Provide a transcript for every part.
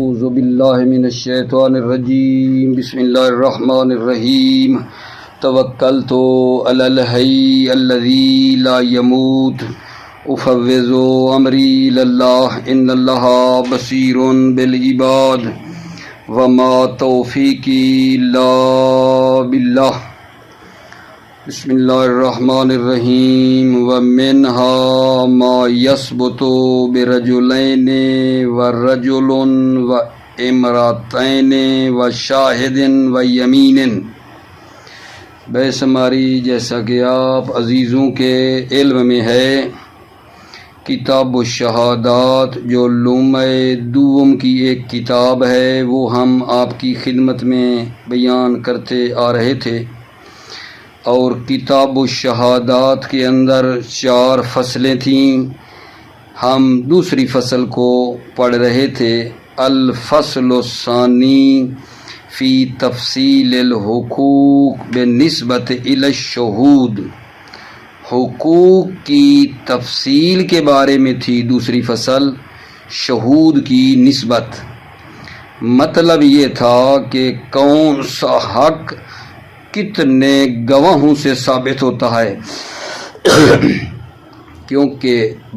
اعوذ باللہ من الشیطان الرجیم بسم اللہ الرحمن الرحیم توکلت علی الحی الذی لا یموت افوض امری الی اللہ ان اللہ بصیر بالعباد وما توفیقی الا باللہ بسم اللہ الرحمن الرحیم ومنها ما یثبت برجلین ورجل وامرأتین وشاہد ویمین۔ بے شماری جیسا کہ آپ عزیزوں کے علم میں ہے، کتاب الشہادات جو لومۂ دوم کی ایک کتاب ہے وہ ہم آپ کی خدمت میں بیان کرتے آ رہے تھے، اور کتاب الشہادات کے اندر 4 فصلیں تھیں۔ ہم دوسری فصل کو پڑھ رہے تھے، الفصل الثانی فی تفصیل الحقوق بالنسبت الی الشہود۔ حقوق کی تفصیل کے بارے میں تھی دوسری فصل، شہود کی نسبت۔ مطلب یہ تھا کہ کون سا حق کتنے گواہوں سے ثابت ہوتا ہے، کیونکہ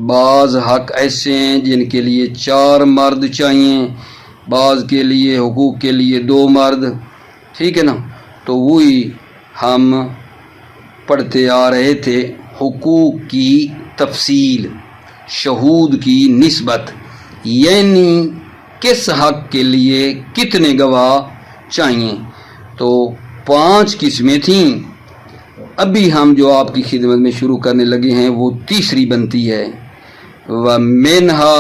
بعض حق ایسے ہیں جن کے لیے 4 مرد چاہیے، بعض کے لیے حقوق کے لیے 2 مرد، ٹھیک ہے نا۔ تو وہی ہم پڑھتے آ رہے تھے، حقوق کی تفصیل، شہود کی نسبت، یعنی کس حق کے لیے کتنے گواہ چاہیے۔ تو 5 قسمیں تھیں، ابھی ہم جو آپ کی خدمت میں شروع کرنے لگے ہیں وہ تیسری بنتی ہے، وَمِنْهَا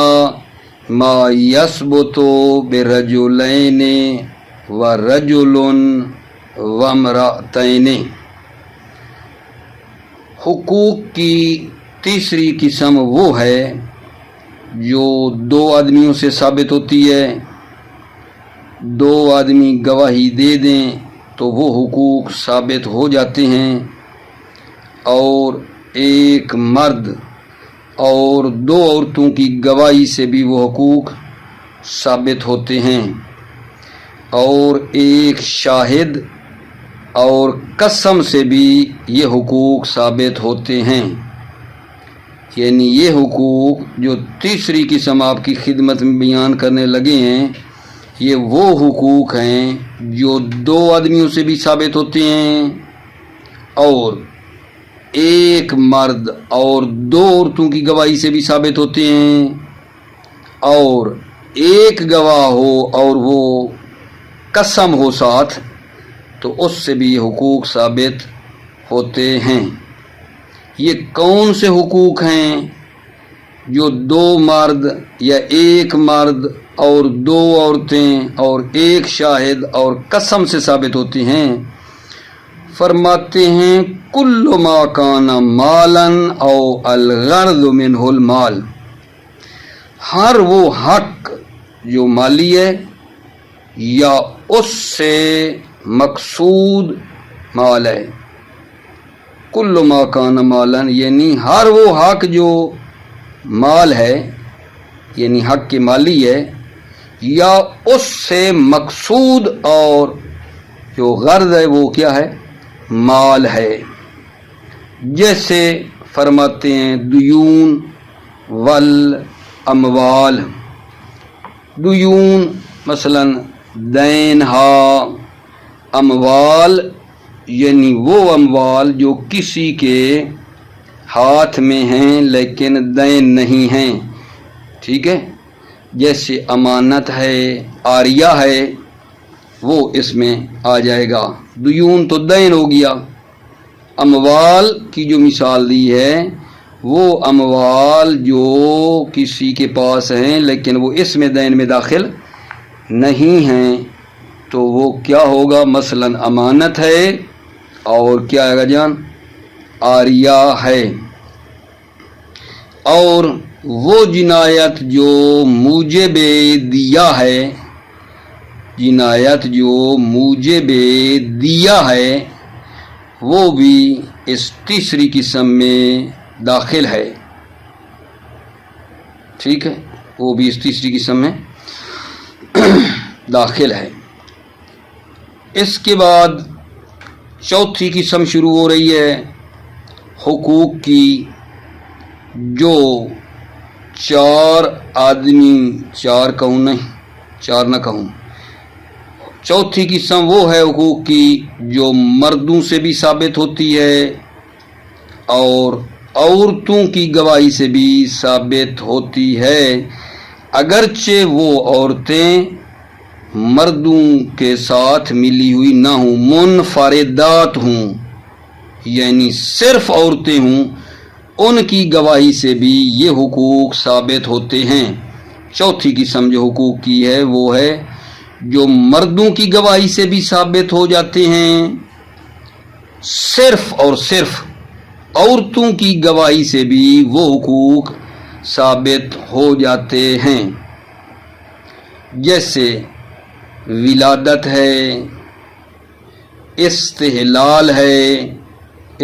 مَا يَثْبُتُ بِرَجُلَيْنِ وَرَجُلٌ وَامْرَأَتَيْنِ۔ حقوق کی تیسری قسم وہ ہے جو 2 آدمیوں سے ثابت ہوتی ہے، 2 آدمی گواہی دے دیں تو وہ حقوق ثابت ہو جاتے ہیں، اور 1 مرد اور 2 عورتوں کی گواہی سے بھی وہ حقوق ثابت ہوتے ہیں، اور 1 شاہد اور قسم سے بھی یہ حقوق ثابت ہوتے ہیں۔ یعنی یہ حقوق جو تیسری قسم آپ کی خدمت میں بیان کرنے لگے ہیں، یہ وہ حقوق ہیں جو 2 آدمیوں سے بھی ثابت ہوتے ہیں، اور 1 مرد اور 2 عورتوں کی گواہی سے بھی ثابت ہوتے ہیں، اور 1 گواہ ہو اور وہ قسم ہو ساتھ تو اس سے بھی یہ حقوق ثابت ہوتے ہیں۔ یہ کون سے حقوق ہیں جو 2 مرد یا 1 مرد اور 2 عورتیں اور 1 شاہد اور قسم سے ثابت ہوتی ہیں؟ فرماتے ہیں کل ما کان مالا او الغرض منہ المال۔ ہر وہ حق جو مالی ہے یا اس سے مقصود مال ہے، کل ما کان مالا یعنی ہر وہ حق جو مال ہے، یعنی حق کے مالی ہے، یا اس سے مقصود اور جو غرض ہے وہ کیا ہے، مال ہے۔ جیسے فرماتے ہیں دیون والاموال، دیون مثلا دین ہا، اموال یعنی وہ اموال جو کسی کے ہاتھ میں ہیں لیکن دین نہیں ہیں، ٹھیک ہے۔ جیسے امانت ہے، عاریہ ہے، وہ اس میں آ جائے گا۔ دیون تو دین ہو گیا۔ اموال کی جو مثال دی ہے وہ اموال جو کسی کے پاس ہیں لیکن وہ اس میں دین میں داخل نہیں ہیں، تو وہ کیا ہوگا، مثلا امانت ہے اور کیا ہے گا جان، عاریہ ہے۔ اور وہ جنایت جو موجب دیا ہے، جنایت جو موجب دیا ہے وہ بھی اس تیسری قسم میں داخل ہے، ٹھیک ہے، وہ بھی اس تیسری قسم میں داخل ہے۔ اس کے بعد چوتھی قسم شروع ہو رہی ہے حقوق کی، جو چار آدمی، چار کہوں نہیں، چار نہ کہوں، چوتھی قسم وہ ہے حقوق کی جو مردوں سے بھی ثابت ہوتی ہے اور عورتوں کی گواہی سے بھی ثابت ہوتی ہے، اگرچہ وہ عورتیں مردوں کے ساتھ ملی ہوئی نہ ہوں، منفردات ہوں، یعنی صرف عورتیں ہوں، ان کی گواہی سے بھی یہ حقوق ثابت ہوتے ہیں۔ چوتھی قسم جو حقوق کی ہے وہ ہے جو مردوں کی گواہی سے بھی ثابت ہو جاتے ہیں، صرف اور صرف عورتوں کی گواہی سے بھی وہ حقوق ثابت ہو جاتے ہیں، جیسے ولادت ہے، استحلال ہے۔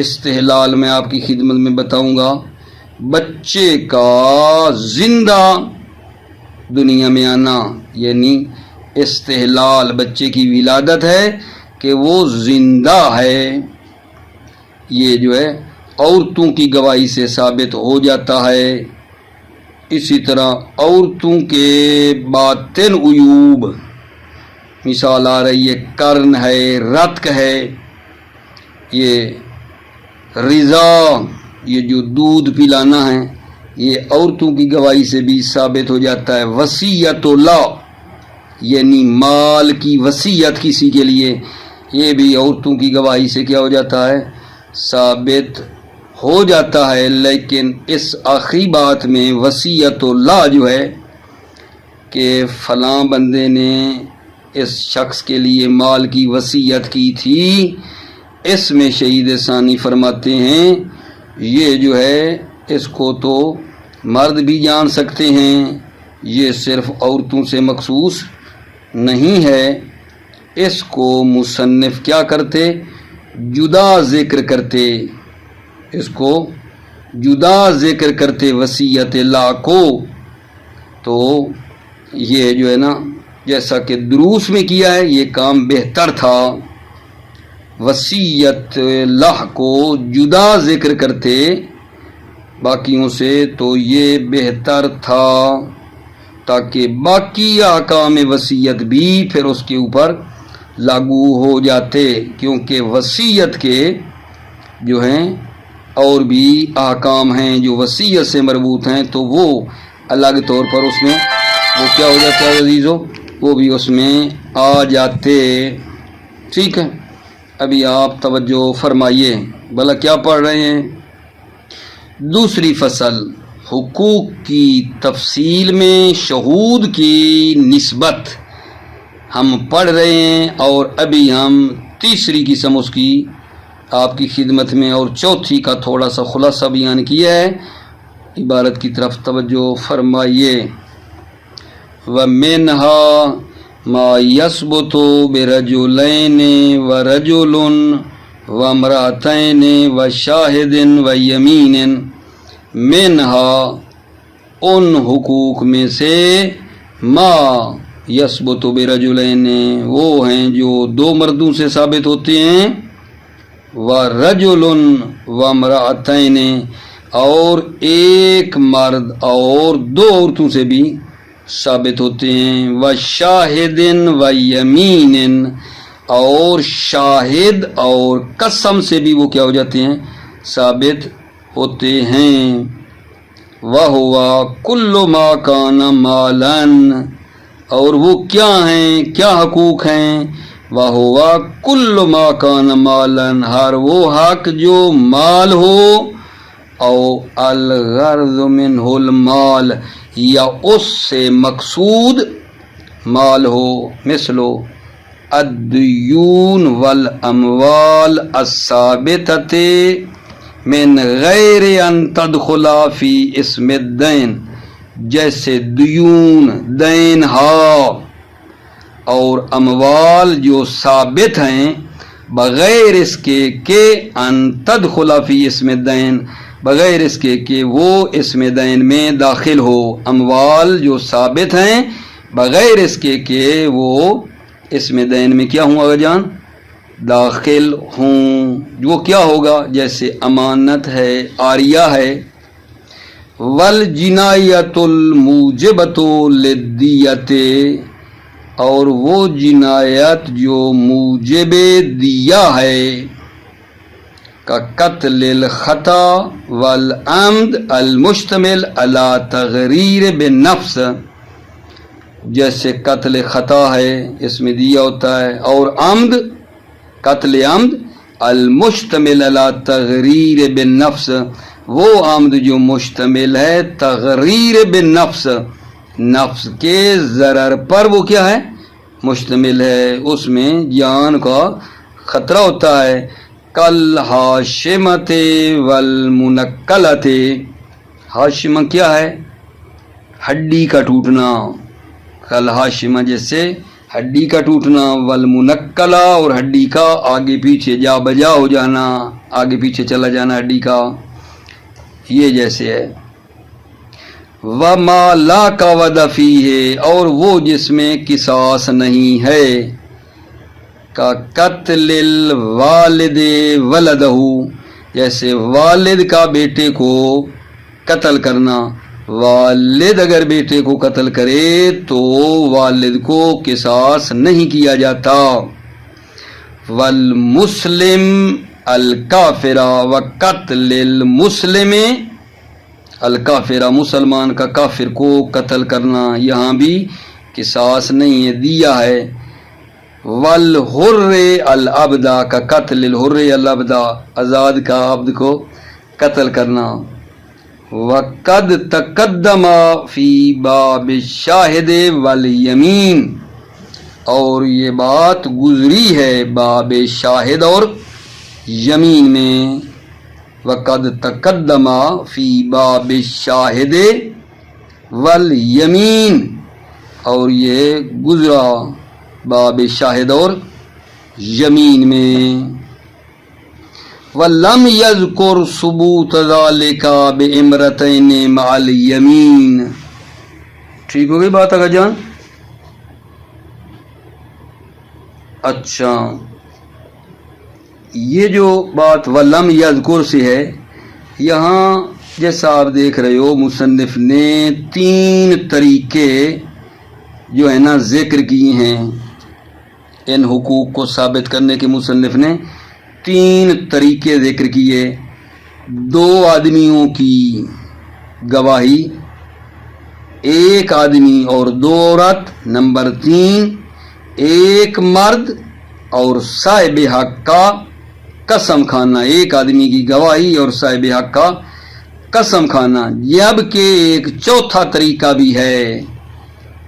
استحلال میں آپ کی خدمت میں بتاؤں گا، بچے کا زندہ دنیا میں آنا، یعنی استحلال بچے کی ولادت ہے کہ وہ زندہ ہے، یہ جو ہے عورتوں کی گواہی سے ثابت ہو جاتا ہے۔ اسی طرح عورتوں کے باطن عیوب، مثال آ رہی ہے کرن ہے، رتق ہے، یہ رضا، یہ جو دودھ پلانا ہے، یہ عورتوں کی گواہی سے بھی ثابت ہو جاتا ہے۔ وصیت اللہ، یعنی مال کی وصیت کسی کے لیے، یہ بھی عورتوں کی گواہی سے کیا ہو جاتا ہے؟ ثابت ہو جاتا ہے۔ لیکن اس آخری بات میں وصیت اللہ جو ہے کہ فلاں بندے نے اس شخص کے لیے مال کی وصیت کی تھی، اس میں شہید ثانی فرماتے ہیں یہ جو ہے اس کو تو مرد بھی جان سکتے ہیں، یہ صرف عورتوں سے مخصوص نہیں ہے۔ اس کو مصنف کیا کرتے؟ جدا ذکر کرتے، اس کو جدا ذکر کرتے وصیت اللہ کو۔ تو یہ جو ہے نا، جیسا کہ دروس میں کیا ہے، یہ کام بہتر تھا، وصیت اللہ کو جدا ذکر کرتے باقیوں سے، تو یہ بہتر تھا، تاکہ باقی احکام وصیت بھی پھر اس کے اوپر لاگو ہو جاتے، کیونکہ وصیت کے جو ہیں اور بھی احکام ہیں جو وصیت سے مربوط ہیں، تو وہ الگ طور پر اس میں وہ کیا ہو جاتا ہے عزیزو، وہ بھی اس میں آ جاتے۔ ٹھیک ہے، ابھی آپ توجہ فرمائیے، بھلا کیا پڑھ رہے ہیں؟ دوسری فصل، حقوق کی تفصیل میں شہود کی نسبت ہم پڑھ رہے ہیں، اور ابھی ہم تیسری قسم اس کی آپ کی خدمت میں اور چوتھی کا تھوڑا سا خلاصہ بیان کیا ہے، عبارت کی طرف توجہ فرمائیے۔ وَمِنْهَا مَا يَثْبُتُ بِرَجُلَيْنِ وَرَجُلٌ وَامْرَأَتَيْنِ وَشَاهِدٍ وَيَمِينٍ، منہا ان حقوق میں سے ما یثبت برجلین، وہ ہیں جو دو مردوں سے ثابت ہوتے ہیں، ورجل وامرأتین، اور ایک مرد اور دو عورتوں سے بھی ثابت ہوتے ہیں، وشاہد ویمین، اور شاہد اور قسم سے بھی وہ کیا ہو جاتے ہیں؟ ثابت ہوتے ہیں۔ وَهُوَ كُلُّ مَا كَانَ مَالًا، اور وہ کیا ہیں، کیا حقوق ہیں؟ وَهُوَ كُلُّ مَا كَانَ مَالًا، ہر وہ حق جو مال ہو، او الغرض منہ المال، یا اس سے مقصود مال ہو، مثلو الدیون والاموال الثابتۃ من غیر ان تدخل فی اسم الدین، جیسے دیون، دین ہا، اور اموال جو ثابت ہیں بغیر اس کے کہ ان تدخل فی اسم الدین، بغیر اس کے کہ وہ اسم دین میں داخل ہو، اموال جو ثابت ہیں بغیر اس کے کہ وہ اس میں دین میں کیا ہوں آگا جان داخل ہوں. وہ کیا ہوگا؟ جیسے امانت ہے، عاریہ ہے. والجنایت الموجبۃ للدیۃ، اور وہ جنایت جو موجب دیہ ہے، کا قتل الخطا والعمد المشتمل علی تغریر بالنفس، جیسے قتل خطا ہے اس میں دیہ ہوتا ہے، اور عمد قتل عمد المشتمل علی تغریر بالنفس، وہ عمد جو مشتمل ہے تغریر بالنفس، نفس کے ضرر پر وہ کیا ہے مشتمل ہے، اس میں جان کا خطرہ ہوتا ہے. کل ہاشمت والمنکلت، ہاشمہ کیا ہے ہڈی کا ٹوٹنا، کل ہاشمہ جیسے ہڈی کا ٹوٹنا، والمنکلہ اور ہڈی کا آگے پیچھے جا بجا ہو جانا، آگے پیچھے چلا جانا ہڈی کا، یہ جیسے ہے. وما لا قود فیہ، اور وہ جس میں قصاص نہیں ہے، کا قتل الوالد ولدہ، جیسے والد کا بیٹے کو قتل کرنا، والد اگر بیٹے کو قتل کرے تو والد کو قصاص نہیں کیا جاتا. والمسلم الکافر وقتل المسلم الکافر، مسلمان کا کافر کو قتل کرنا، یہاں بھی قصاص نہیں ہے، دیا ہے. والحر العبد، کا قتل الحر العبد، آزاد کا عبد کو قتل کرنا. وقد تقدم فی باب الشاہد والیمین، اور یہ بات گزری ہے باب شاہد اور یمین میں. وقد تقدم فی باب الشاہد والیمین، اور یہ گزرا باب شاہد اور یمین میں. وَلَمْ يَذْكُرْ ثُبُوتَ ذَلِكَ بِإِمْرَتَيْنِ مَعَ الْيَمِينِ. ٹھیک ہو گئی بات آقا جان؟ اچھا، یہ جو بات وَلَمْ يَذْكُرْ سے ہے، یہاں جیسا آپ دیکھ رہے ہو مصنف نے 3 طریقے جو ہے نا ذکر کیے ہیں. ان حقوق کو ثابت کرنے کے مصنف نے 3 طریقے ذکر کیے. 2 آدمیوں کی گواہی، 1 آدمی اور 2 عورت. نمبر 3 1 مرد اور صاحب حق کا قسم کھانا، 1 آدمی کی گواہی اور صاحب حق کا قسم کھانا. جبکہ ایک چوتھا طریقہ بھی ہے،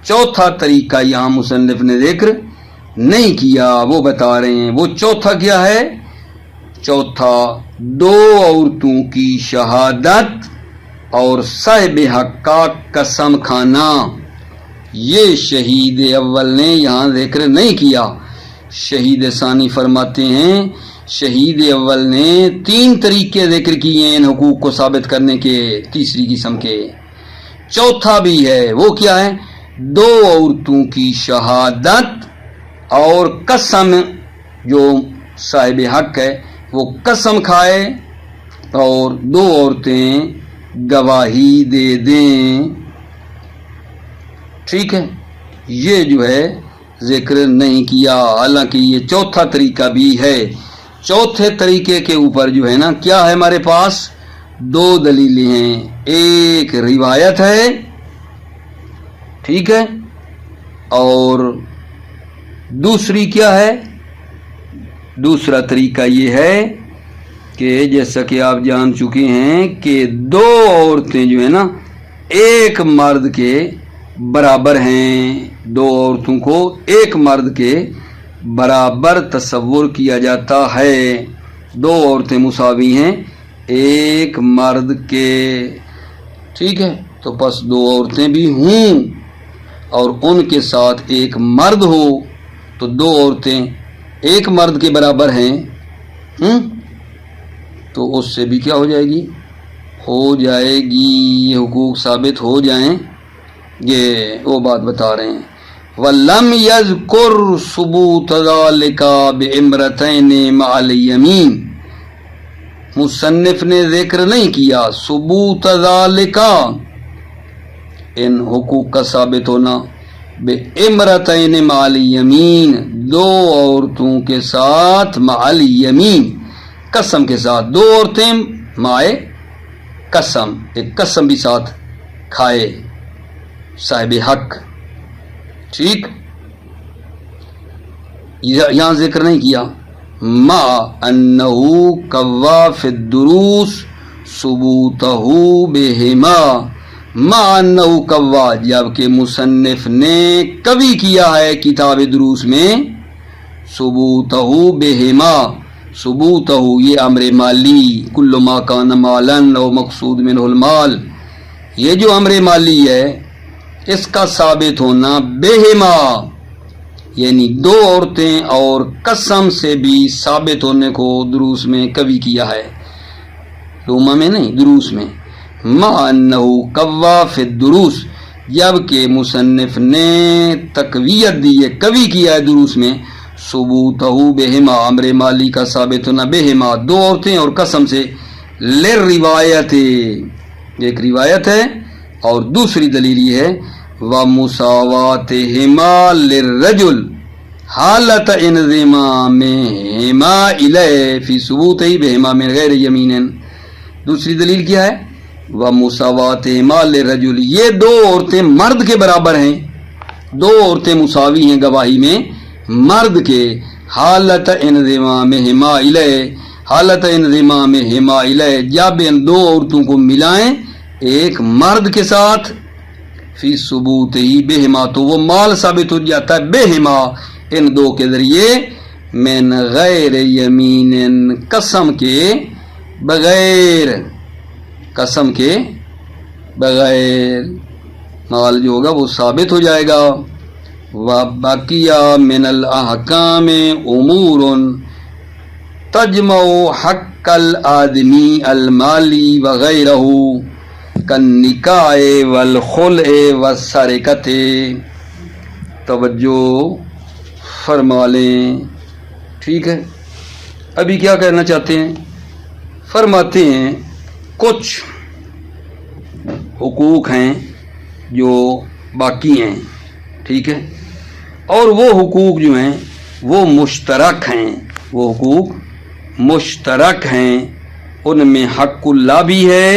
چوتھا طریقہ یہاں مصنف نے ذکر نہیں کیا، وہ بتا رہے ہیں. وہ چوتھا کیا ہے؟ چوتھا 2 عورتوں کی شہادت اور صاحب حق کا قسم کھانا. یہ شہید اول نے یہاں ذکر نہیں کیا. شہید ثانی فرماتے ہیں شہید اول نے 3 طریقے ذکر کیے ہیں ان حقوق کو ثابت کرنے کے، تیسری قسم کے. چوتھا بھی ہے، وہ کیا ہے؟ 2 عورتوں کی شہادت اور قسم، جو صاحب حق ہے وہ قسم کھائے اور 2 عورتیں گواہی دے دیں. ٹھیک ہے، یہ جو ہے ذکر نہیں کیا، حالانکہ یہ چوتھا طریقہ بھی ہے. چوتھے طریقے کے اوپر جو ہے نا کیا ہے ہمارے پاس؟ 2 دلیلیں ہیں. ایک روایت ہے، ٹھیک ہے، اور دوسری کیا ہے؟ دوسرا طریقہ یہ ہے کہ جیسا کہ آپ جان چکے ہیں کہ 2 عورتیں جو ہے نا 1 مرد کے برابر ہیں. 2 عورتوں کو 1 مرد کے برابر تصور کیا جاتا ہے. 2 عورتیں مساوی ہیں 1 مرد کے. ٹھیک ہے، تو پس 2 عورتیں بھی ہوں اور ان کے ساتھ 1 مرد ہو تو 2 عورتیں 1 مرد کے برابر ہیں، تو اس سے بھی کیا ہو جائے گی؟ ہو جائے گی، یہ حقوق ثابت ہو جائیں، یہ وہ بات بتا رہے ہیں. وَلَمْ يَذْكُرْ ثُبُوتَ ذَلِكَ بِعِمْرَتَيْنِ مَعَ الْيَمِينِ، مصنف نے ذکر نہیں کیا ثبوت ذالک، ان حقوق کا ثابت ہونا، بِعِمْرَتَيْنِ مَعَ الْيَمِينِ، دو عورتوں کے ساتھ، مع الیمین، قسم کے ساتھ، دو عورتیں مع قسم، ایک قسم بھی ساتھ کھائے صاحب حق، ٹھیک، یہاں ذکر نہیں کیا، ما انہو قوا فی الدروس ثبوتہ بہما، ما انہو قوا، جبکہ مصنف نے کبھی کیا ہے کتاب دروس میں، ثبوتہ بہما، ثبوتہ یہ امر مالی، کل ما کان مالا او مقصود منہ المال، یہ جو امر مالی ہے اس کا ثابت ہونا بہما، یعنی دو عورتیں اور قسم سے بھی ثابت ہونے کو دروس میں کبھی کیا ہے، لوما میں نہیں، دروس میں، ما انہو قوا فی الدروس، جبکہ مصنف نے تقویت دی ہے، کبھی کیا ہے دروس میں، ثبوتہ بہما، امر مالی کا ثابت ہونا، بہما دو عورتیں اور قسم سے، للروایت، ایک روایت ہے اور دوسری دلیل یہ ہے، وَمُسَاوَاتِهِمَا لِلرَّجُلِ حالت انضمامِهِمَا إِلَيْهِ فِي ثُبُوتِهِ بِهِمَا مِنْ غَيْرِ يَمِينٍ، دوسری دلیل کیا ہے، وَمُسَاوَاتِهِمَا لِلرَّجُلِ، یہ دو عورتیں مرد کے برابر ہیں، دو عورتیں مساوی ہیں گواہی میں مرد کے، حالت انضمامِهِمَا إِلَيْهِ، حالت انضمامِهِمَا إِلَيْهِ، جب ان دو عورتوں کو ملائیں ایک مرد کے ساتھ، فی ثبوت ہی بہما، تو وہ مال ثابت ہو جاتا ہے بہما، ان دو کے ذریعے، من غیر یمین، قسم کے بغیر، قسم کے بغیر مال جو ہوگا وہ ثابت ہو جائے گا۔ وَبَقِيَ مِنَ الْأَحْكَامِ أُمُورٌ تَجْمَعُ حَقَّ الْآدْمِي الْمَالِي وَغَيْرَهُ کالنکاح والخلع والسرقۃ، توجہ فرما لیں، ٹھیک ہے، ابھی کیا کہنا چاہتے ہیں، فرماتے ہیں کچھ حقوق ہیں جو باقی ہیں، ٹھیک ہے، اور وہ حقوق جو ہیں وہ مشترک ہیں، وہ حقوق مشترک ہیں، ان میں حق اللہ بھی ہے،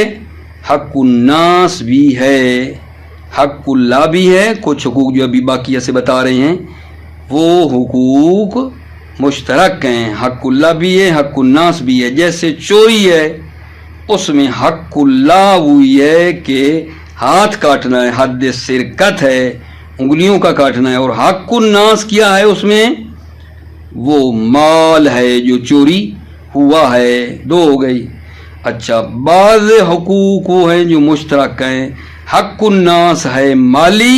حق الناس بھی ہے، حق اللہ بھی ہے، کچھ حقوق جو ابھی باقیہ سے بتا رہے ہیں وہ حقوق مشترک ہیں، حق اللہ بھی ہے، حق الناس بھی ہے، جیسے چوری ہے اس میں حق اللہ وہی ہے کہ ہاتھ کاٹنا ہے، حد سرقت ہے، انگلیوں کا کاٹنا ہے، اور حق الناس کیا ہے اس میں، وہ مال ہے جو چوری ہوا ہے، دو ہو گئی۔ اچھا، بعض حقوق وہ ہیں جو مشترک ہیں، حق الناس ہے مالی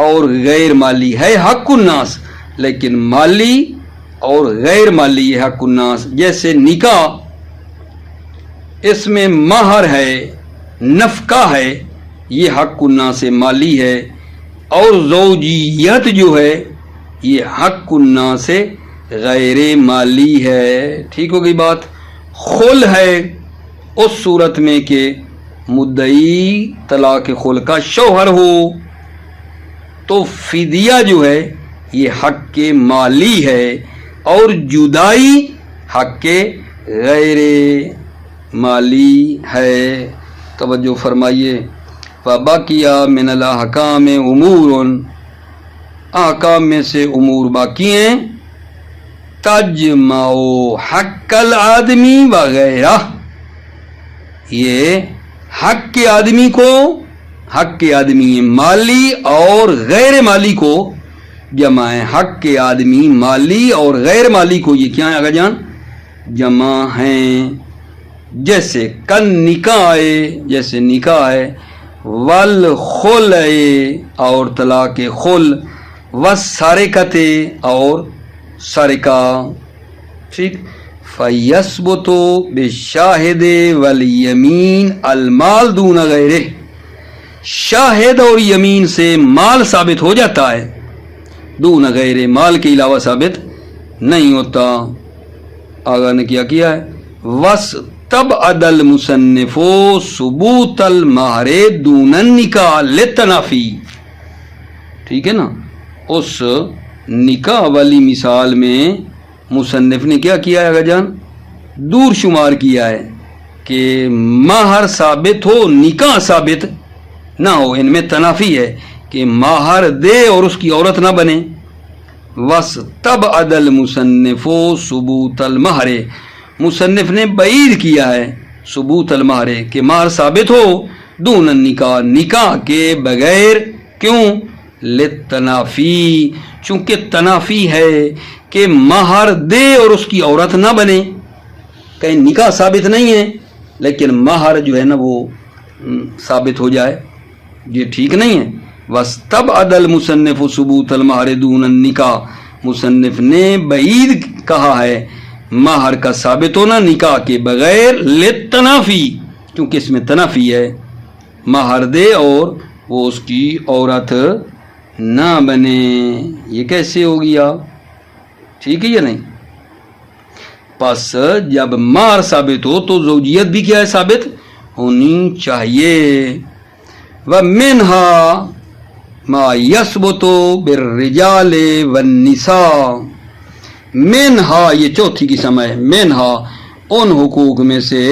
اور غیر مالی، ہے حق الناس لیکن مالی اور غیر مالی ہے حق الناس، جیسے نکاح، اس میں مہر ہے، نفقہ ہے، یہ حق الناس مالی ہے، اور زوجیت جو ہے یہ حق الناس غیر مالی ہے، ٹھیک ہو گئی بات۔ خل ہے اس صورت میں کہ مدعی طلاق خل کا شوہر ہو، تو فدیہ جو ہے یہ حق کے مالی ہے، اور جدائی حق کے غیر مالی ہے، توجہ فرمائیے۔ فَبَقِيَ مِنَ الْأَحْكَامِ أُمُورٌ، احکام میں سے امور باقی ہیں، تجمع حق الآدمی وغیرہ، یہ حق کے آدمی کو، حق کے آدمی مالی اور غیر مالی کو جمع ہے، حق کے آدمی مالی اور غیر مالی کو یہ کیا ہے آگا جان، جمع ہیں، جیسے کن نکاح، جیسے نکاح ہے، والخلع اور طلاق خل، والسرقۃ اور سرقہ، ٹھیک۔ فَيَثْبُتُ بِالشَّاهِدِ وَالْيَمِينِ الْمَالُ دُونَ غَيْرِهِ، شاہد اور یمین سے مال ثابت ہو جاتا ہے، دون غیر مال کے علاوہ ثابت نہیں ہوتا. آگا نے کیا ہے وس تب عدل مصنف ثبوت المہر دون النکاح للتنافی. ٹھیک ہے نا. اس نکاح والی مثال میں مصنف نے کیا کیا ہے جان؟ دور شمار کیا ہے کہ مہر ثابت ہو نکاح ثابت نہ ہو. ان میں تنافی ہے کہ مہر دے اور اس کی عورت نہ بنے. وس تب عدل مصنف ثبوت المہر، مصنف نے بعید کیا ہے ثبوت المہر کہ مہر ثابت ہو دون النکاح، نکاح کے بغیر. کیوں؟ للتنافی، چونکہ تنافی ہے کہ مہر دے اور اس کی عورت نہ بنے. کہیں نکاح ثابت نہیں ہے لیکن مہر جو ہے نا وہ ثابت ہو جائے، یہ ٹھیک نہیں ہے. وَاسْتَبْعَدَ الْمُصَنِّفُ ثُبُوتَ الْمَہْرِ دُونَ النِّکَاح، مصنف نے بعید کہا ہے مہر کا ثابت ہونا نکاح کے بغیر للتنافی، کیونکہ اس میں تنافی ہے. مہر دے اور وہ اس کی عورت نہ بنے. یہ کیسے ہو گیا؟ ٹھیک ہے یا نہیں؟ پس جب مہر ثابت ہو تو زوجیت بھی کیا ہے؟ ثابت ہونی چاہیے. وَمِنْهَا مَا يَثْبُتُ بِالرِّجَالِ وَالنِّسَاءِ، منہا یہ چوتھی قسم ہے. منہا ان حقوق میں سے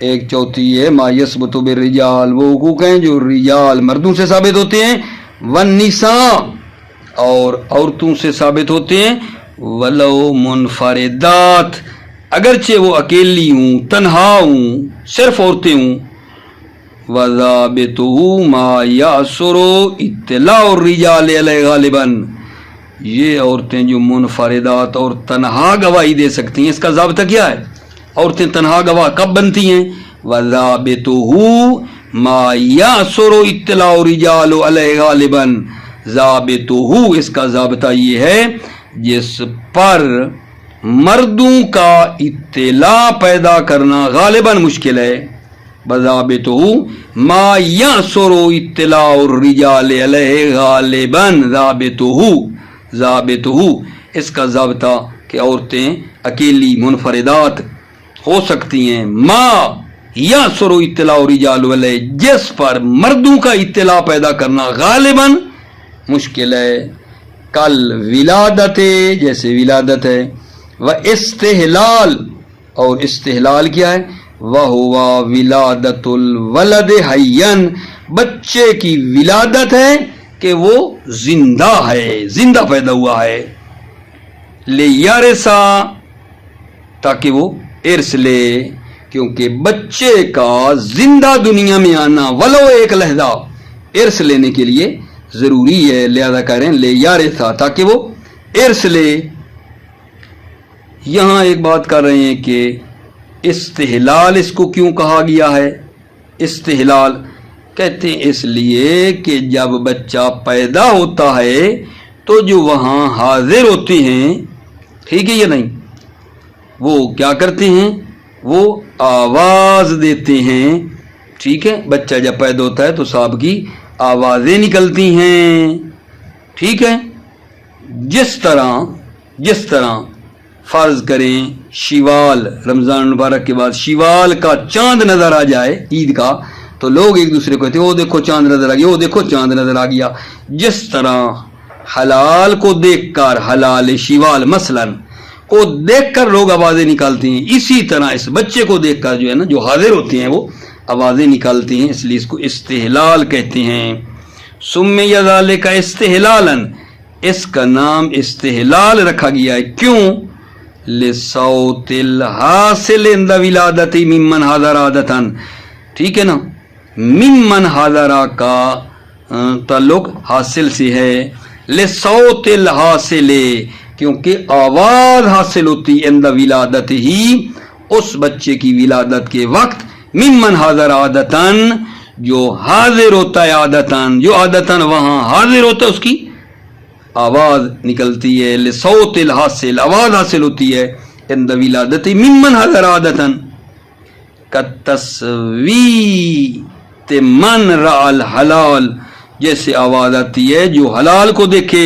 ایک چوتھی ہے ما یثبت بالرجال، وہ حقوق ہیں جو رجال مردوں سے ثابت ہوتے ہیں، والنساء اور عورتوں سے ثابت ہوتے ہیں، ولو منفردات اگرچہ وہ اکیلی ہوں، تنہا ہوں، صرف عورتیں ہوں. وَضَابِطُهُ مَا يَأْثُرُ اطلاع الرِّجَالِ عَلَيْهِ غَالِبًا، یہ عورتیں جو منفردات اور تنہا گواہی دے سکتی ہیں، اس کا ضابطہ کیا ہے؟ عورتیں تنہا گواہ کب بنتی ہیں؟ وَضَابِطُهُ مَا يَأْثُرُ اطلاع الرِّجَالِ عَلَيْهِ غَالِبًا، ضابطُهُ اس کا ضابطہ یہ ہے جس پر مردوں کا اطلاع پیدا کرنا غالباً مشکل ہے. بضابطه ما يأثر اطلاع الرجال علیہ غالباً، ضابطه اس کا ضابطہ کہ عورتیں اکیلی منفردات ہو سکتی ہیں. ما يأثر اطلاع الرجال علیہ، جس پر مردوں کا اطلاع پیدا کرنا غالباً مشکل ہے. کل ولادت، جیسے ولادت ہے. و استحلال، اور استحلال کیا ہے؟ وَهُوَ وِلَادَةُ الْوَلَدِ حَيًّا، بچے کی ولادت ہے کہ وہ زندہ ہے، زندہ پیدا ہوا ہے. لِيَرِثَ، تاکہ وہ ارث لے، کیونکہ بچے کا زندہ دنیا میں آنا ولو ایک لحظہ ارث لینے کے لیے ضروری ہے. لہذا کہہ رہے ہیں لِيَرِثَ، تاکہ وہ ارث لے. یہاں ایک بات کر رہے ہیں کہ استحلال اس کو کیوں کہا گیا ہے؟ استحلال کہتے ہیں اس لیے کہ جب بچہ پیدا ہوتا ہے تو جو وہاں حاضر ہوتے ہیں، ٹھیک ہے یا نہیں، وہ کیا کرتے ہیں؟ وہ آواز دیتے ہیں. ٹھیک ہے، بچہ جب پیدا ہوتا ہے تو صاحب کی آوازیں نکلتی ہیں. ٹھیک ہے، جس طرح فرض کریں شیوال، رمضان المبارک کے بعد شیوال کا چاند نظر آ جائے عید کا، تو لوگ ایک دوسرے کو کہتے ہیں وہ دیکھو چاند نظر آ گیا، وہ دیکھو چاند نظر آ گیا. جس طرح حلال کو دیکھ کر، حلال شیوال مثلا کو دیکھ کر لوگ آوازیں نکالتے ہیں، اسی طرح اس بچے کو دیکھ کر جو ہے نا جو حاضر ہوتے ہیں وہ آوازیں نکالتے ہیں. اس لیے اس کو استحلال کہتے ہیں. سمی ذالک استحلالا، اس کا نام استحلال رکھا گیا ہے. کیوں؟ لصوت الحاصل عند ولادت ممن حضر عادتاً. ٹھیک ہے نا، ممن حضر کا تعلق حاصل سے ہے. لصوت الحاصل، کیونکہ آواز حاصل ہوتی عند ولادت ہی، اس بچے کی ولادت کے وقت، ممن حضر عادتاً، جو حاضر ہوتا ہے عادتاً، جو عادتاً وہاں حاضر ہوتا ہے اس کی آواز نکلتی ہے. لصوت الحاصل، آواز حاصل ہوتی ہے عند ولادت ممن حضر عادتاً. کتصویت من رأى الحلال، جیسے آواز آتی ہے جو حلال کو دیکھے.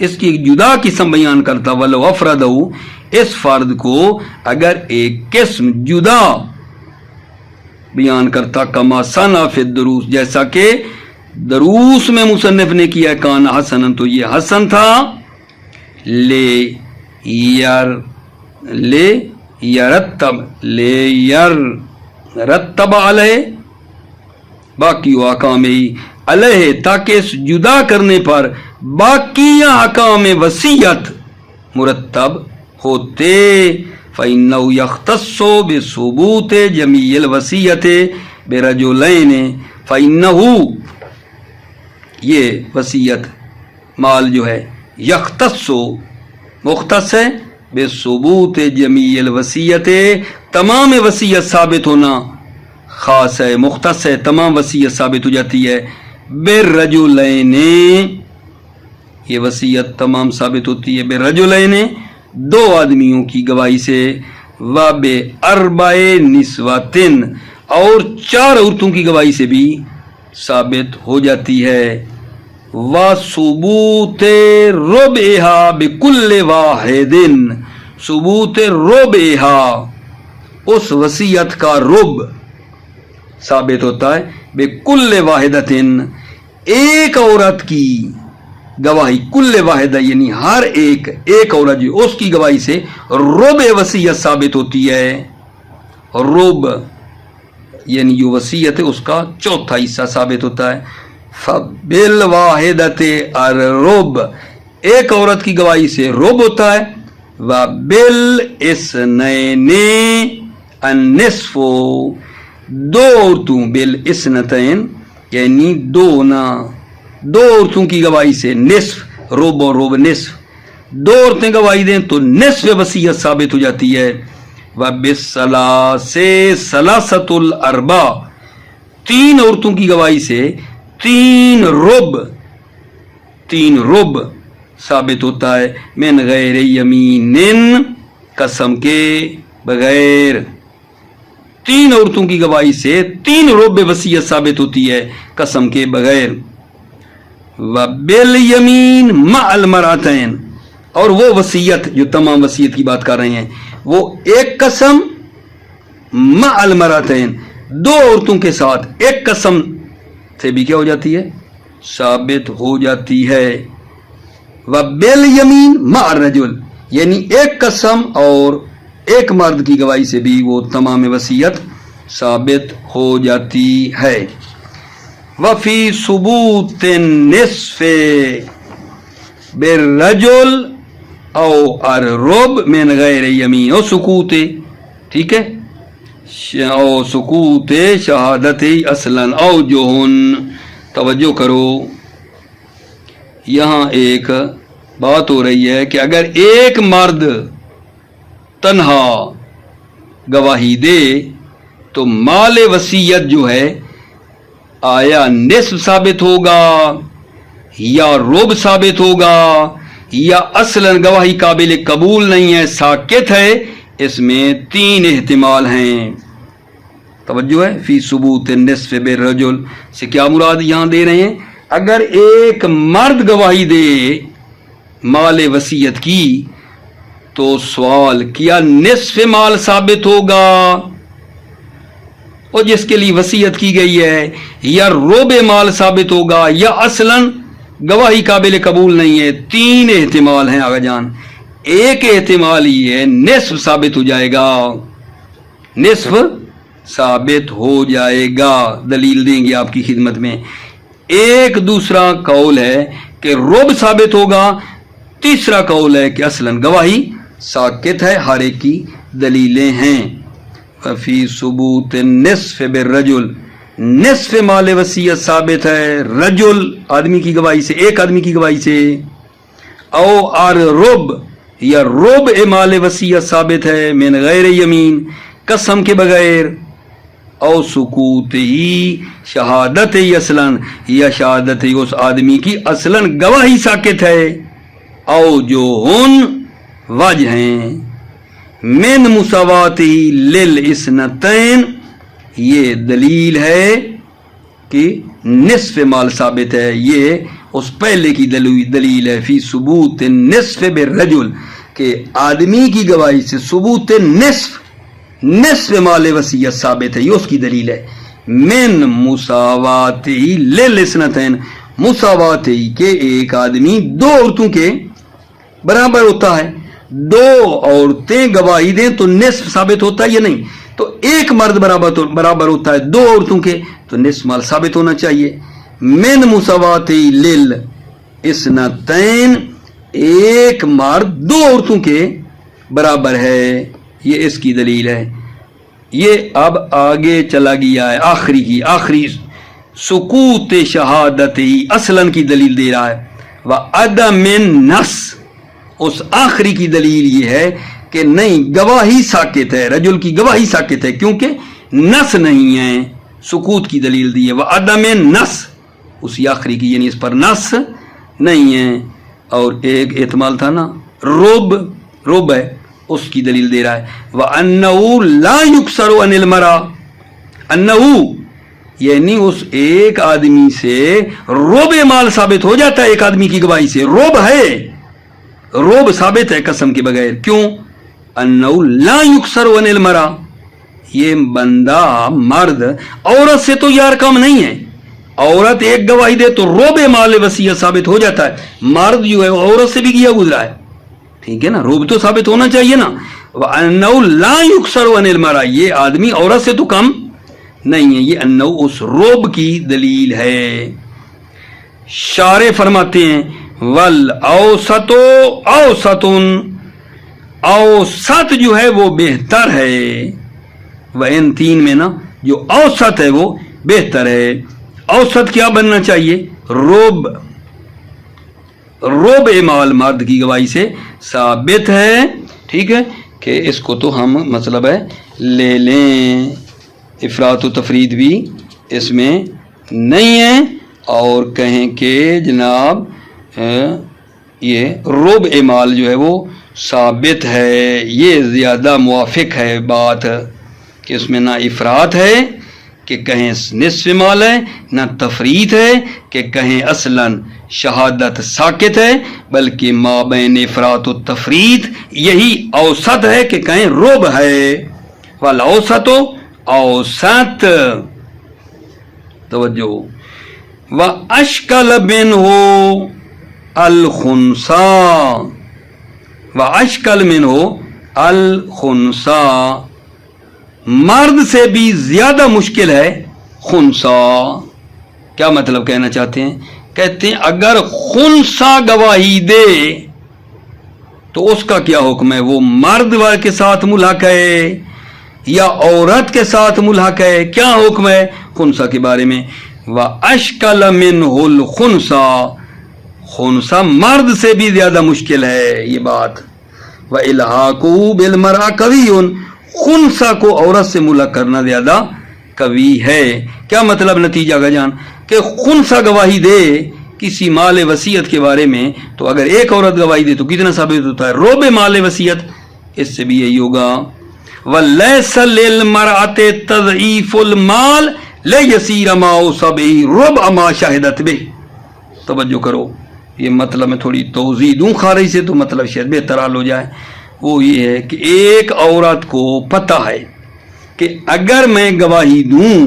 اس کی ایک جدا قسم بیان کرتا ولو افردہو، اس فرد کو اگر ایک قسم جدا بیان کرتا کما ثنا فی الدروس، جیسا کہ دروس میں مصنف نے کیا کان حسنا تو یہ حسن تھا، رتب علیہ باقی احکام علیہ، تاکہ اس جدا کرنے پر باقی احکام وصیت مرتب ہوتے، فإنه يختص بثبوت جميع الوصیة برجلین، فإنه یہ وصیت مال جو ہے یختص مختص ہے بثبوت جمیع الوصیت، تمام وصیت ثابت ہونا خاص ہے، مختص ہے، تمام وصیت ثابت ہو جاتی ہے، بالرجلین یہ وصیت تمام ثابت ہوتی ہے بالرجلین دو آدمیوں کی گواہی سے، وباربع نسوۃ اور 4 عورتوں کی گواہی سے بھی ثابت ہو جاتی ہے، وثبوت ربعها بكل واحد، ثبوت ربعها اس وصیت کا رب ثابت ہوتا ہے، بكل واحدۃ ایک عورت کی گواہی، کل واحدہ یعنی ہر ایک عورت جو اس کی گواہی سے ربع وصیت ثابت ہوتی ہے، رب یعنی جو وصیت ہے اس کا چوتھا حصہ ثابت ہوتا ہے، فبالواحدۃ الرب ایک عورت کی گواہی سے رب ہوتا ہے، وبالاثنین النصف دو عورتوں بالاثنتین یعنی دو عورتوں کی گواہی سے نصف، رب اور رب نصف، دو عورتیں گواہی دیں تو نصف وصیت ثابت ہو جاتی ہے، وبالثلاث ثلاثۃ الاربع 3 عورتوں کی گواہی سے 3 رب ثابت ہوتا ہے، من غیر یمین قسم کے بغیر، 3 عورتوں کی گواہی سے 3 رب وصیت ثابت ہوتی ہے قسم کے بغیر، وبالیمین مع المرأتین اور وہ وصیت جو تمام وصیت کی بات کر رہے ہیں وہ ایک قسم مع المرأتین 2 عورتوں کے ساتھ ایک قسم سے بھی کیا ہو جاتی ہے ثابت ہو جاتی ہے، وبالیمین مع الرجل یعنی ایک قسم اور ایک مرد کی گواہی سے بھی وہ تمام وصیت ثابت ہو جاتی ہے، وفی ثبوت النصف بالرجل او الرب من غیر یمین او سکوت، ٹھیک ہے، او سکوت شہادت اصلا او جوہن، توجہ کرو یہاں ایک بات ہو رہی ہے کہ اگر ایک مرد تنہا گواہی دے تو مال وصیت جو ہے آیا نصف ثابت ہوگا یا رب ثابت ہوگا یا اصلاً گواہی قابل قبول نہیں ہے، ساکت ہے، اس میں 3 احتمال ہیں، توجہ ہے، فی ثبوت النصف بالرجل سے کیا مراد یہاں دے رہے ہیں، اگر ایک مرد گواہی دے مال وصیت کی تو سوال کیا نصف مال ثابت ہوگا اور جس کے لیے وصیت کی گئی ہے، یا ربع مال ثابت ہوگا یا اصلاً گواہی قابل قبول نہیں ہے، 3 احتمال ہیں آقا جان، ایک احتمال یہ ہے نصف ثابت ہو جائے گا، نصف ثابت ہو جائے گا، دلیل دیں گے آپ کی خدمت میں، ایک دوسرا قول ہے کہ ربع ثابت ہوگا، تیسرا قول ہے کہ اصلاً گواہی ساکت ہے، ہر ایک کی دلیلیں ہیں، فی ثبوت النصف بالرجل نصف مال وصیت ثابت ہے رجل آدمی کی گواہی سے، ایک آدمی کی گواہی سے، او ار رب یا ربع مال وصیت ثابت ہے من غیر یمین قسم کے بغیر، او سکوت ہی شہادت ہی اصلاً یا شہادت ہی اس آدمی کی اصلاً گواہی ساکت ہے، او جو ہن وجہ ہیں من مساواتی للاثنتین یہ دلیل ہے کہ نصف مال ثابت ہے، یہ اس پہلے کی دلیل ہے فی ثبوت نصف بالرجل کہ آدمی کی گواہی سے ثبوت نصف مال وصیت ثابت ہے، یہ اس کی دلیل ہے۔ من مساواتی للسنتین مساواتی کہ ایک آدمی دو عورتوں کے برابر ہوتا ہے، دو عورتیں گواہی دیں تو نصف ثابت ہوتا ہے یا نہیں؟ تو ایک مرد برابر ہوتا ہے دو عورتوں کے تو نصف مال ثابت ہونا چاہیے۔ من مساواتی لل اثنتین ایک مرد دو عورتوں کے برابر ہے، یہ اس کی دلیل ہے۔ یہ اب آگے چلا گیا ہے آخری سکوت شہادت ہی اصلاً کی دلیل دے رہا ہے۔ وعدم النص اس آخری کی دلیل یہ ہے کہ نہیں گواہی ساکت ہے، رجل کی گواہی ساکت ہے کیونکہ نص نہیں ہے، سکوت کی دلیل دی ہے۔ وعدم النص اسی آخری کی یعنی اس پر نص نہیں ہے۔ اور ایک احتمال تھا نا رب ہے، اس کی دلیل دے رہا ہے۔ وَأَنَّهُ لَا يُكْسَرُ عَنِ الْمَرَى انہو یعنی اس ایک آدمی سے ربع مال ثابت ہو جاتا ہے، ایک آدمی کی گواہی سے رب ثابت ہے قسم کے بغیر۔ کیوں؟ انہو لا یکسر عن المرأ یہ بندہ مرد عورت سے تو یار کم نہیں ہے، عورت ایک گواہی دے تو ربع مال وصیت ثابت ہو جاتا ہے، مرد جو ہے عورت سے بھی گیا گزرا ہے، ٹھیک ہے نا، رب تو ثابت ہونا چاہیے نا۔ وَأَنَّهُ لَا يُكْسَرُ عَنِ الْمَرَأِ یہ آدمی عورت سے تو کم نہیں ہے، یہ انہو اس رب کی دلیل ہے۔ شارح فرماتے ہیں وَالْأَوْسَطُ أَوْسَطٌ اوسط جو ہے وہ بہتر ہے، وَإِن تین میں نا جو اوسط ہے وہ بہتر ہے۔ اوسط کیا بننا چاہیے؟ ربع مال مرد کی گواہی سے ثابت ہے، ٹھیک ہے کہ اس کو تو ہم مطلب ہے لے لیں، افراط و تفرید بھی اس میں نہیں ہے، اور کہیں کہ جناب یہ ربع مال جو ہے وہ ثابت ہے، یہ زیادہ موافق ہے بات کہ اس میں نہ افراط ہے کہ کہیں نصف مال ہے، نہ تفریط ہے کہ کہیں اصلاً شہادت ساکت ہے، بلکہ ما بین افراط و تفریط یہی اوسط ہے کہ کہیں ربع ہے۔ والاوسط اوسط توجہ واشکل منہ الخنثی واشکل منہ الخنثی مرد سے بھی زیادہ مشکل ہے خنثی۔ کیا مطلب کہنا چاہتے ہیں؟ کہتے ہیں اگر خنثی گواہی دے تو اس کا کیا حکم ہے؟ وہ مرد کے ساتھ ملحق ہے یا عورت کے ساتھ ملحق ہے؟ کیا حکم ہے خنثی کے بارے میں؟ واشکل منہ الخنثی خنثی مرد سے بھی زیادہ مشکل ہے یہ بات۔ وَإِلْحَاقُهُ بِالْمَرْأَةِ قَوِيٌّ خنثی کو عورت سے ملحق کرنا زیادہ قوی ہے۔ کیا مطلب نتیجہ کا جان کہ خنثی گواہی دے کسی مال وصیت کے بارے میں تو اگر ایک عورت گواہی دے تو کتنا ثابت ہوتا ہے؟ ربع مال وصیت، اس سے بھی یہی ہوگا۔ وَلَيْسَ لِلْمَرْأَةِ تَضْعِيفُ الْمَالِ لِيَسِيرَ مَا أَوْصَى بِهِ رُبْعَ مَا شَهِدَتْ بِهِ۔ توجہ کرو، یہ مطلب میں تھوڑی توضیح دوں خارج سے تو مطلب شاید بہتر حل ہو جائے۔ وہ یہ ہے کہ ایک عورت کو پتہ ہے کہ اگر میں گواہی دوں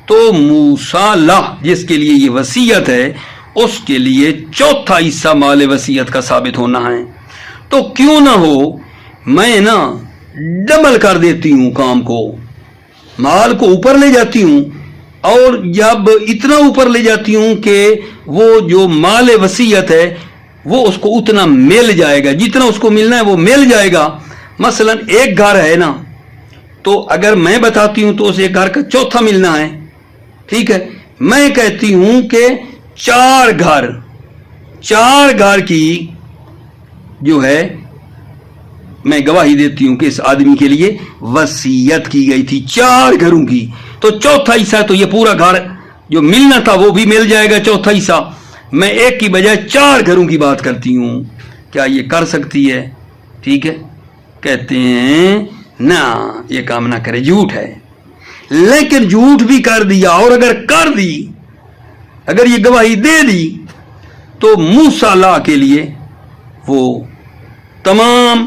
تو موصالہ جس کے لیے یہ وصیت ہے اس کے لیے چوتھا حصہ مال وصیت کا ثابت ہونا ہے، تو کیوں نہ ہو میں نا ڈبل کر دیتی ہوں کام کو، مال کو اوپر لے جاتی ہوں، اور جب اتنا اوپر لے جاتی ہوں کہ وہ جو مال وصیت ہے وہ اس کو اتنا مل جائے گا، جتنا اس کو ملنا ہے وہ مل جائے گا۔ مثلا ایک گھر ہے نا، تو اگر میں بتاتی ہوں تو اس ایک گھر کا چوتھا ملنا ہے، ٹھیک ہے، میں کہتی ہوں کہ چار گھر کی جو ہے میں گواہی دیتی ہوں کہ اس آدمی کے لیے وصیت کی گئی تھی 4 گھروں کی، تو چوتھا حصہ تو یہ پورا گھر جو ملنا تھا وہ بھی مل جائے گا چوتھا حصہ، میں ایک کی بجائے 4 گھروں کی بات کرتی ہوں۔ کیا یہ کر سکتی ہے؟ ٹھیک ہے، کہتے ہیں نہ یہ کام نہ کرے، جھوٹ ہے۔ لیکن جھوٹ بھی کر دیا، اور اگر کر دی، اگر یہ گواہی دے دی تو موسیٰ لا کے لیے وہ تمام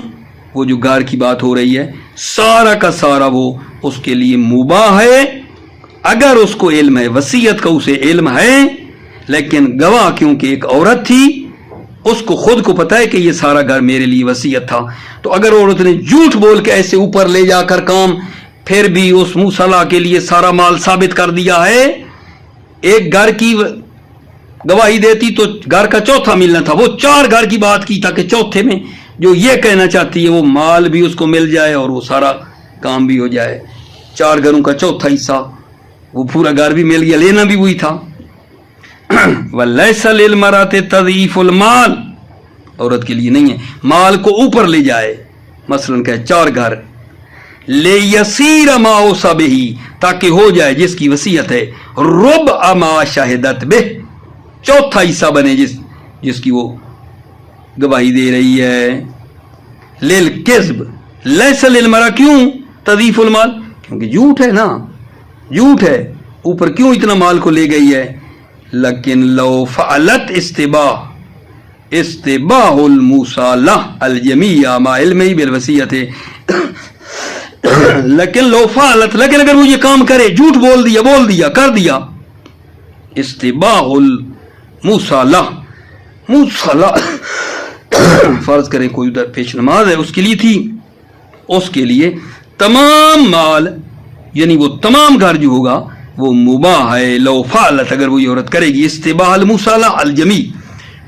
وہ جو گھر کی بات ہو رہی ہے سارا کا سارا وہ اس کے لیے مباح ہے، اگر اس کو علم ہے، وصیت کا اسے علم ہے، لیکن گواہ کیونکہ ایک عورت تھی، اس کو خود کو پتا ہے کہ یہ سارا گھر میرے لیے وصیت تھا، تو اگر عورت نے جھوٹ بول کے ایسے اوپر لے جا کر کام پھر بھی اس موسیٰ لا کے لیے سارا مال ثابت کر دیا ہے، ایک گھر کی گواہی دیتی تو گھر کا چوتھا ملنا تھا، وہ 4 گھر کی بات کی تاکہ چوتھے میں جو یہ کہنا چاہتی ہے وہ مال بھی اس کو مل جائے اور وہ سارا کام بھی ہو جائے، 4 گھروں کا چوتھا حصہ وہ پورا گھر بھی مل گیا، لینا بھی وہی تھا۔ وَلَيْسَ لِلْمَرْأَةِ تَضْعِيفُ الْمَالِ، عورت کے لیے نہیں ہے مال کو اوپر لے جائے، مثلا کہ 4 گھر، لِيَسِيرَ مَا أَوْصَى بِهِ، تاکہ ہو جائے جس کی وصیت ہے، رُبْعَ مَا شَهِدَتْ بِهِ، چوتھا حصہ بنے جس کی وہ گواہی دے رہی ہے۔ لِلْكِذْبِ لَيْسَ لِلْمَرْأَةِ، کیوں تضعیف المال؟ کیونکہ جھوٹ ہے نا، جھوٹ ہے، اوپر کیوں اتنا مال کو لے گئی ہے؟ لیکن لو فعلت استباح الموصالہ الجمیع مع علمہ بالوصیت، لیکن لو فعلت، لیکن اگر وہ یہ کام کرے، جھوٹ بول دیا کر دیا، استباح الموصالہ، موصالہ فرض کریں کوئی ادھر پیش نماز ہے اس کے لیے تھی، اس کے لیے تمام مال یعنی وہ تمام گھر جو ہوگا وہ مباح ہے، لو فعلت، اگر وہ یہ عورت کرے گی، استباح الموصالہ الجمیع،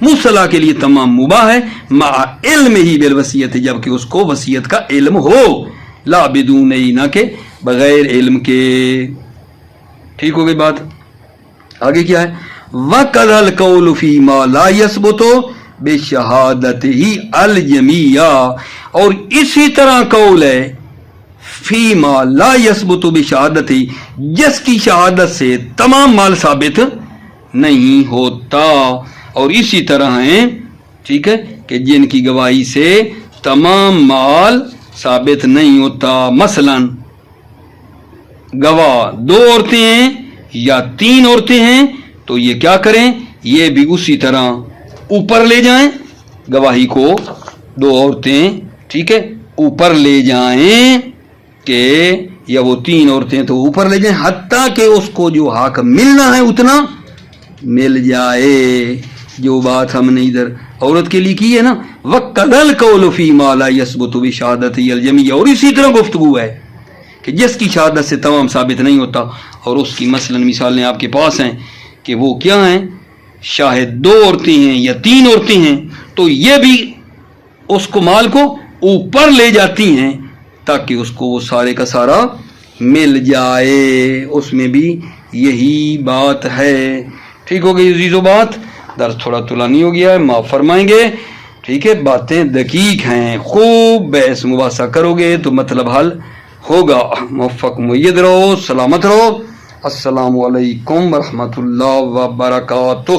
موصلہ کے لیے تمام مباح ہے، مع علم ہی بالوصیت، جبکہ اس کو وصیت کا علم ہو، لا بدون، نہ کہ بغیر علم کے۔ ٹھیک ہو گئی بات؟ آگے کیا ہے؟ وَقَذَا الْقَوْلُ فِي مَا لَا يَثْبُتُ بِشَهَادَتِهِ الْجَمِيعَ، اور اسی طرح قول ہے فی ما لا یثبت بشہادتی، جس کی شہادت سے تمام مال ثابت نہیں ہوتا، اور اسی طرح ہیں، ٹھیک ہے، کہ جن کی گواہی سے تمام مال ثابت نہیں ہوتا، مثلا گواہ 2 عورتیں ہیں یا 3 عورتیں ہیں تو یہ کیا کریں، یہ بھی اسی طرح اوپر لے جائیں گواہی کو، 2 عورتیں ٹھیک ہے اوپر لے جائیں، کہ یا وہ 3 عورتیں تو اوپر لے جائیں، حتیٰ کہ اس کو جو حق ملنا ہے اتنا مل جائے، جو بات ہم نے ادھر عورت کے لیے کی ہے نا، وَقَذَا الْقَوْلُ فِي مَا لَا يَثْبُتُ بِشَهَادَتِهِ الْجَمِيعَ، اور اسی طرح گفتگو ہے کہ جس کی شہادت سے تمام ثابت نہیں ہوتا، اور اس کی مثلا مثالیں آپ کے پاس ہیں کہ وہ کیا ہیں، شاہد 2 عورتیں ہیں یا 3 عورتیں ہیں تو یہ بھی اس کو مال کو اوپر لے جاتی ہیں تاکہ اس کو وہ سارے کا سارا مل جائے، اس میں بھی یہی بات ہے۔ ٹھیک ہو گئی عزیزو بات؟ درس تھوڑا طولانی ہو گیا ہے، معاف فرمائیں گے، ٹھیک ہے، باتیں دقیق ہیں، خوب بحث مباحثہ کرو گے تو مطلب حل ہوگا۔ موفق مید رہو، سلامت رہو، السلام علیکم ورحمۃ اللہ وبرکاتہ۔